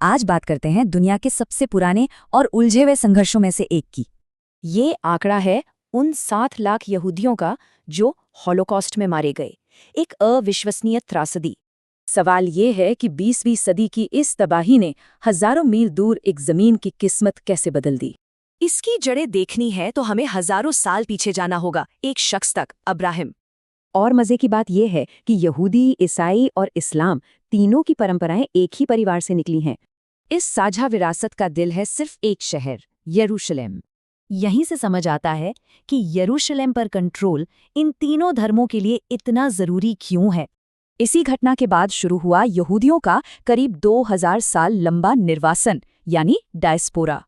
आज बात करते हैं दुनिया के सबसे पुराने और उलझे हुए संघर्षों में से एक की। ये आंकड़ा है उन 7 लाख यहूदियों का जो हॉलोकॉस्ट में मारे गए। एक अविश्वसनीय त्रासदी। सवाल ये है कि 20वीं सदी की इस तबाही ने हजारों मील दूर एक जमीन की किस्मत कैसे बदल दी। इसकी जड़ें देखनी है तो हमें हजारों साल पीछे जाना होगा, एक शख्स तक, अब्राहिम। और मजे की बात यह है कि यहूदी, ईसाई और इस्लाम तीनों की परंपराएं एक ही परिवार से निकली हैं। इस साझा विरासत का दिल है सिर्फ एक शहर, यरूशलेम। यहीं से समझ आता है कि यरूशलेम पर कंट्रोल इन तीनों धर्मों के लिए इतना जरूरी क्यों है। इसी घटना के बाद शुरू हुआ यहूदियों का करीब 2000 साल लंबा निर्वासन, यानी डायस्पोरा।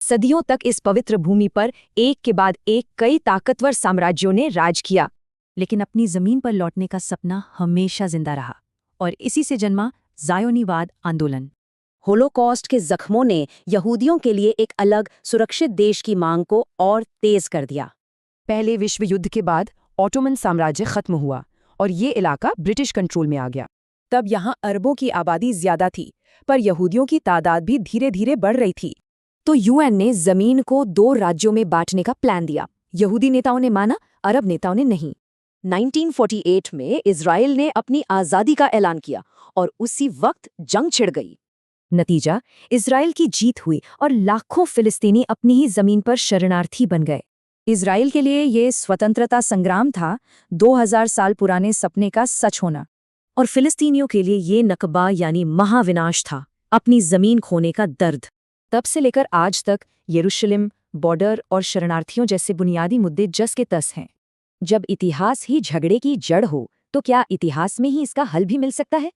सदियों तक इस पवित्र भूमि पर एक के बाद एक कई ताकतवर साम्राज्यों ने राज किया, लेकिन अपनी जमीन पर लौटने का सपना हमेशा जिंदा रहा। और इसी से जन्मा ज़ायोनीवाद आंदोलन। होलोकॉस्ट के जख्मों ने यहूदियों के लिए एक अलग, सुरक्षित देश की मांग को और तेज कर दिया। पहले विश्व युद्ध के बाद ऑटोमन साम्राज्य खत्म हुआ और ये इलाका ब्रिटिश कंट्रोल में आ गया। तब यहाँ अरबों की आबादी ज्यादा थी, पर यहूदियों की तादाद भी धीरे धीरे बढ़ रही थी। तो यूएन ने जमीन को 2 राज्यों में बांटने का प्लान दिया। यहूदी नेताओं ने माना, अरब नेताओं ने नहीं। 1948 में इजराइल ने अपनी आज़ादी का ऐलान किया और उसी वक्त जंग छिड़ गई। नतीजा, इजराइल की जीत हुई और लाखों फिलिस्तीनी अपनी ही जमीन पर शरणार्थी बन गए। इजराइल के लिए ये स्वतंत्रता संग्राम था, 2000 साल पुराने सपने का सच होना। और फिलिस्तीनियों के लिए ये नकबा यानी महाविनाश था, अपनी जमीन खोने का दर्द। तब से लेकर आज तक यरूशलेम, बॉर्डर और शरणार्थियों जैसे बुनियादी मुद्दे जस के तस हैं। जब इतिहास ही झगड़े की जड़ हो, तो क्या इतिहास में ही इसका हल भी मिल सकता है?